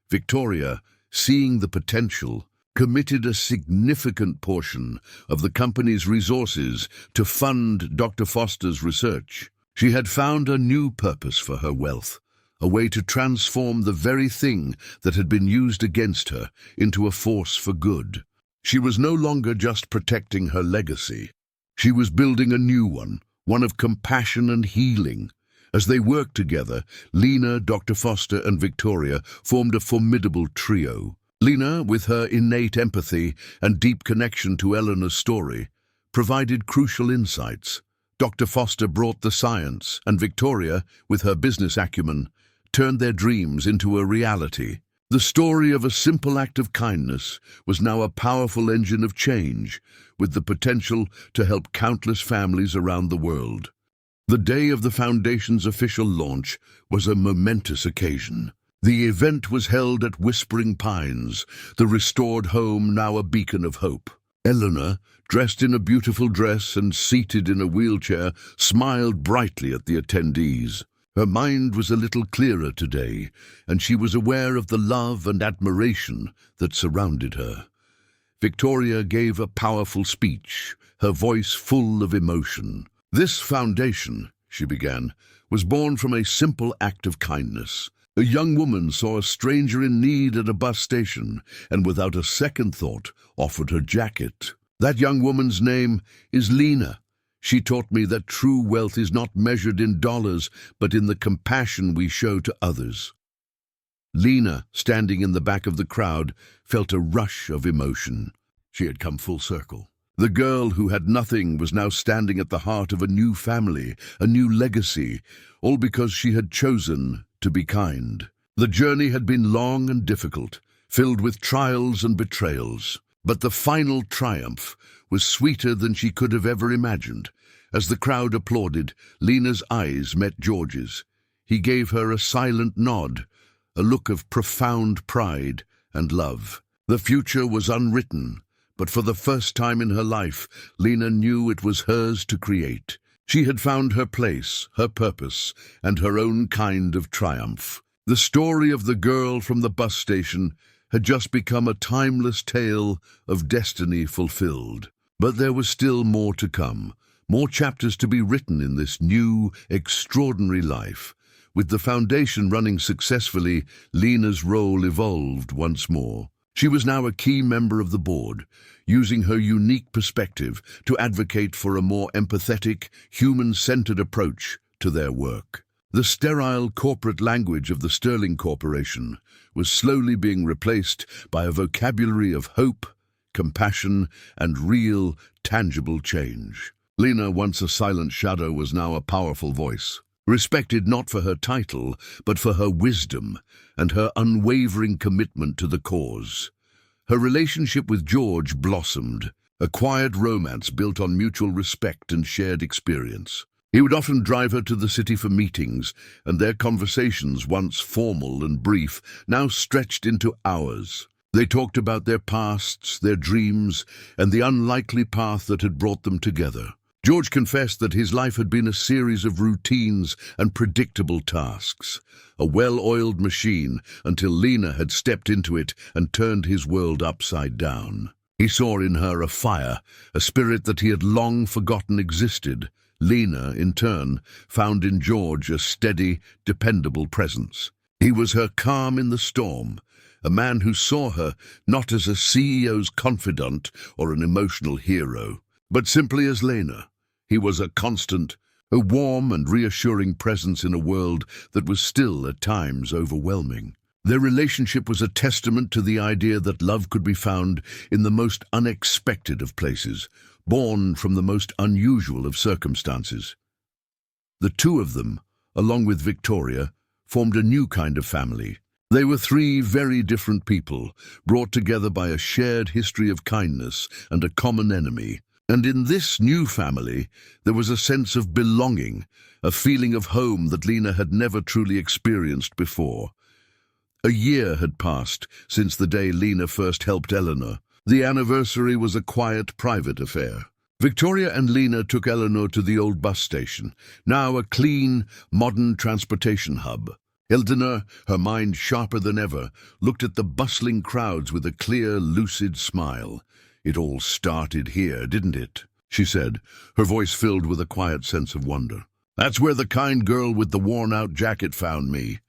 [SPEAKER 1] Victoria, seeing the potential, committed a significant portion of the company's resources to fund Dr. Foster's research. She had found a new purpose for her wealth, a way to transform the very thing that had been used against her into a force for good. She was no longer just protecting her legacy. She was building a new one of compassion and healing. As they worked together, Lena, Dr. Foster, and Victoria formed a formidable trio. Lena, with her innate empathy and deep connection to Eleanor's story, provided crucial insights. Dr. Foster brought the science, and Victoria, with her business acumen, turned their dreams into a reality. The story of a simple act of kindness was now a powerful engine of change, with the potential to help countless families around the world. The day of the Foundation's official launch was a momentous occasion. The event was held at Whispering Pines, the restored home now a beacon of hope. Eleanor, dressed in a beautiful dress and seated in a wheelchair, smiled brightly at the attendees. Her mind was a little clearer today, and she was aware of the love and admiration that surrounded her. Victoria gave a powerful speech, her voice full of emotion. "This foundation," she began, "was born from a simple act of kindness. A young woman saw a stranger in need at a bus station and without a second thought offered her jacket. That young woman's name is Lena. She taught me that true wealth is not measured in dollars, but in the compassion we show to others." Lena, standing in the back of the crowd, felt a rush of emotion. She had come full circle. The girl who had nothing was now standing at the heart of a new family, a new legacy, all because she had chosen to be kind. The journey had been long and difficult, filled with trials and betrayals. But the final triumph was sweeter than she could have ever imagined. As the crowd applauded, Lena's eyes met George's. He gave her a silent nod, a look of profound pride and love. The future was unwritten, but for the first time in her life, Lena knew it was hers to create. She had found her place, her purpose, and her own kind of triumph. The story of the girl from the bus station had just become a timeless tale of destiny fulfilled. But there was still more to come, more chapters to be written in this new, extraordinary life. With the foundation running successfully, Lena's role evolved once more. She was now a key member of the board, using her unique perspective to advocate for a more empathetic, human-centered approach to their work. The sterile corporate language of the Sterling Corporation was slowly being replaced by a vocabulary of hope, compassion, and real, tangible change. Lena, once a silent shadow, was now a powerful voice, respected not for her title, but for her wisdom and her unwavering commitment to the cause. Her relationship with George blossomed, a quiet romance built on mutual respect and shared experience. He would often drive her to the city for meetings, and their conversations, once formal and brief, now stretched into hours. They talked about their pasts, their dreams, and the unlikely path that had brought them together. George confessed that his life had been a series of routines and predictable tasks, a well-oiled machine until Lena had stepped into it and turned his world upside down. He saw in her a fire, a spirit that he had long forgotten existed. Lena, in turn, found in George a steady, dependable presence. He was her calm in the storm, a man who saw her not as a CEO's confidant or an emotional hero, but simply as Lena. He was a constant, a warm and reassuring presence in a world that was still at times overwhelming. Their relationship was a testament to the idea that love could be found in the most unexpected of places, born from the most unusual of circumstances. The two of them, along with Victoria, formed a new kind of family. They were three very different people, brought together by a shared history of kindness and a common enemy. And in this new family, there was a sense of belonging, a feeling of home that Lena had never truly experienced before. A year had passed since the day Lena first helped Eleanor. The anniversary was a quiet, private affair. Victoria and Lena took Eleanor to the old bus station, now a clean, modern transportation hub. Eleanor, her mind sharper than ever, looked at the bustling crowds with a clear, lucid smile. "It all started here, didn't it?" she said, her voice filled with a quiet sense of wonder. That's where the kind girl with the worn-out jacket found me.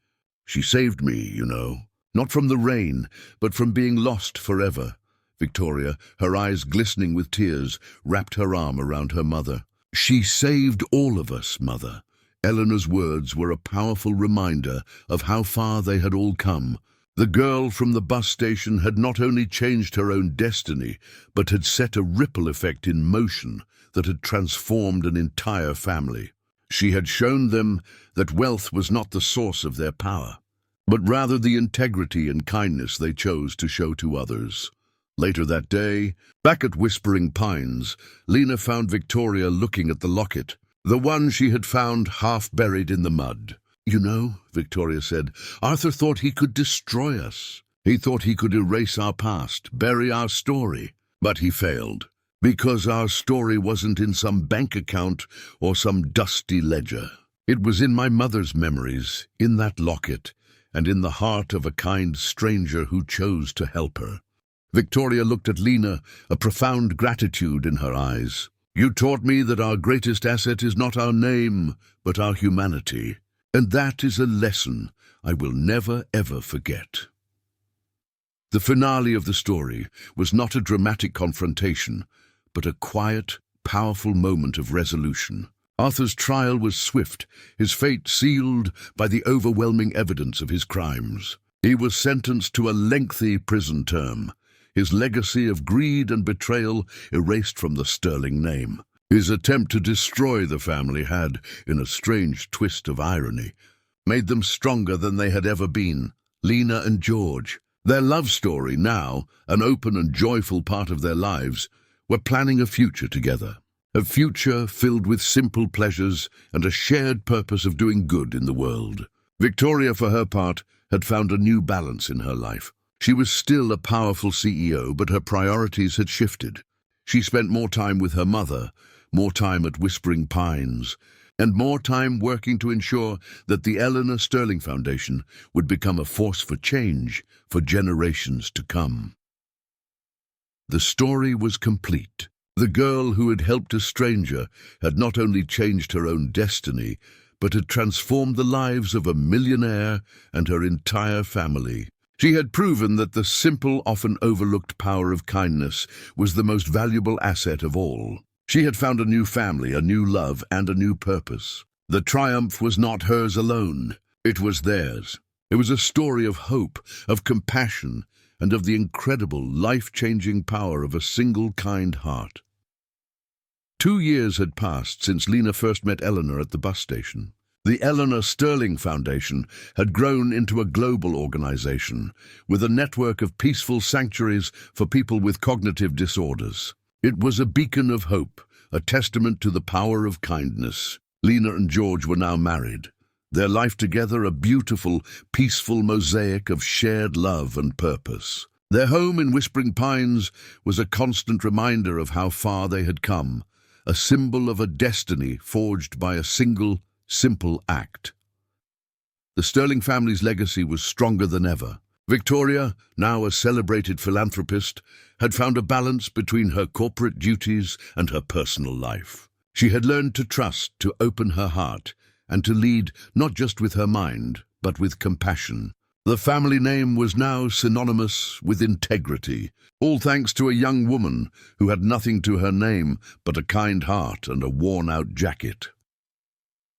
[SPEAKER 1] She saved me, you know. Not from the rain, but from being lost forever. Victoria, her eyes glistening with tears, wrapped her arm around her mother. She saved all of us, Mother. Eleanor's words were a powerful reminder of how far they had all come. The girl from the bus station had not only changed her own destiny, but had set a ripple effect in motion that had transformed an entire family. She had shown them that wealth was not the source of their power, but rather the integrity and kindness they chose to show to others. Later that day, back at Whispering Pines, Lena found Victoria looking at the locket, the one she had found half buried in the mud. "You know," Victoria said, "Arthur thought he could destroy us. He thought he could erase our past, bury our story. But he failed, because our story wasn't in some bank account or some dusty ledger. It was in my mother's memories, in that locket, and in the heart of a kind stranger who chose to help her." Victoria looked at Lena, a profound gratitude in her eyes. "You taught me that our greatest asset is not our name, but our humanity. And that is a lesson I will never, ever forget." The finale of the story was not a dramatic confrontation, but a quiet, powerful moment of resolution. Arthur's trial was swift, his fate sealed by the overwhelming evidence of his crimes. He was sentenced to a lengthy prison term, his legacy of greed and betrayal erased from the sterling name. His attempt to destroy the family had, in a strange twist of irony, made them stronger than they had ever been. Lena and George, their love story now, an open and joyful part of their lives, were planning a future together. A future filled with simple pleasures and a shared purpose of doing good in the world. Victoria, for her part, had found a new balance in her life. She was still a powerful CEO, but her priorities had shifted. She spent more time with her mother, more time at Whispering Pines, and more time working to ensure that the Eleanor Sterling Foundation would become a force for change for generations to come. The story was complete. The girl who had helped a stranger had not only changed her own destiny, but had transformed the lives of a millionaire and her entire family. She had proven that the simple, often overlooked power of kindness was the most valuable asset of all. She had found a new family, a new love, and a new purpose. The triumph was not hers alone. It was theirs. It was a story of hope, of compassion, and of the incredible, life-changing power of a single kind heart. 2 years had passed since Lena first met Eleanor at the bus station. The Eleanor Sterling Foundation had grown into a global organization with a network of peaceful sanctuaries for people with cognitive disorders. It was a beacon of hope, a testament to the power of kindness. Lena and George were now married, their life together a beautiful, peaceful mosaic of shared love and purpose. Their home in Whispering Pines was a constant reminder of how far they had come, a symbol of a destiny forged by a single, simple act. The Sterling family's legacy was stronger than ever. Victoria, now a celebrated philanthropist, had found a balance between her corporate duties and her personal life. She had learned to trust, to open her heart, and to lead not just with her mind, but with compassion. The family name was now synonymous with integrity, all thanks to a young woman who had nothing to her name but a kind heart and a worn-out jacket.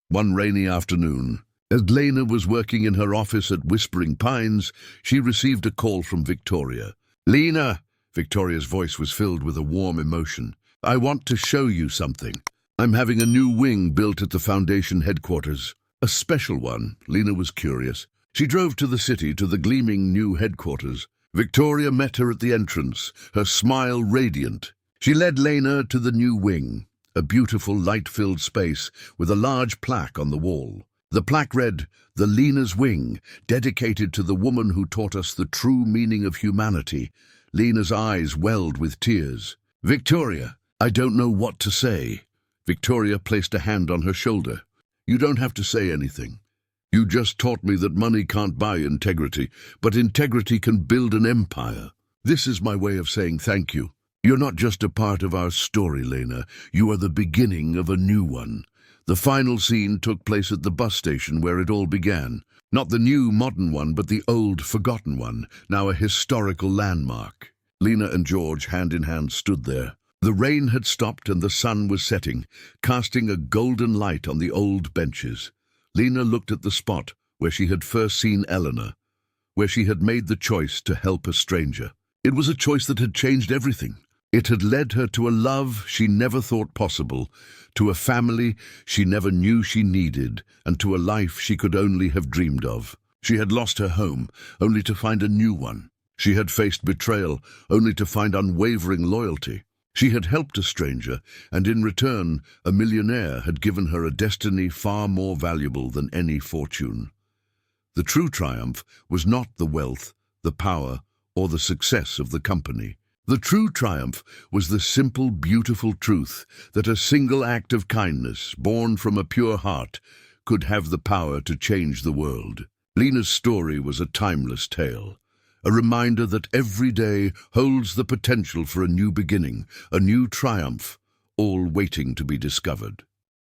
[SPEAKER 1] One rainy afternoon, as Lena was working in her office at Whispering Pines, she received a call from Victoria. "Lena," Victoria's voice was filled with a warm emotion, "I want to show you something. I'm having a new wing built at the foundation headquarters." A special one, Lena was curious. She drove to the city, to the gleaming new headquarters. Victoria met her at the entrance, her smile radiant. She led Lena to the new wing, a beautiful light-filled space with a large plaque on the wall. The plaque read, "The Lena's Wing, dedicated to the woman who taught us the true meaning of humanity." Lena's eyes welled with tears. "Victoria, I don't know what to say." Victoria placed a hand on her shoulder. "You don't have to say anything. You just taught me that money can't buy integrity, but integrity can build an empire. This is my way of saying thank you. You're not just a part of our story, Lena. You are the beginning of a new one. The final scene took place at the bus station where it all began. Not the new modern one, but the old forgotten one, now a historical landmark. Lena and George, hand in hand, stood there. The rain had stopped and the sun was setting, casting a golden light on the old benches. Lena looked at the spot where she had first seen Eleanor, where she had made the choice to help a stranger. It was a choice that had changed everything. It had led her to a love she never thought possible, to a family she never knew she needed, and to a life she could only have dreamed of. She had lost her home, only to find a new one. She had faced betrayal, only to find unwavering loyalty. She had helped a stranger, and in return, a millionaire had given her a destiny far more valuable than any fortune. The true triumph was not the wealth, the power, or the success of the company. The true triumph was the simple, beautiful truth that a single act of kindness, born from a pure heart, could have the power to change the world. Lena's story was a timeless tale, a reminder that every day holds the potential for a new beginning, a new triumph, all waiting to be discovered.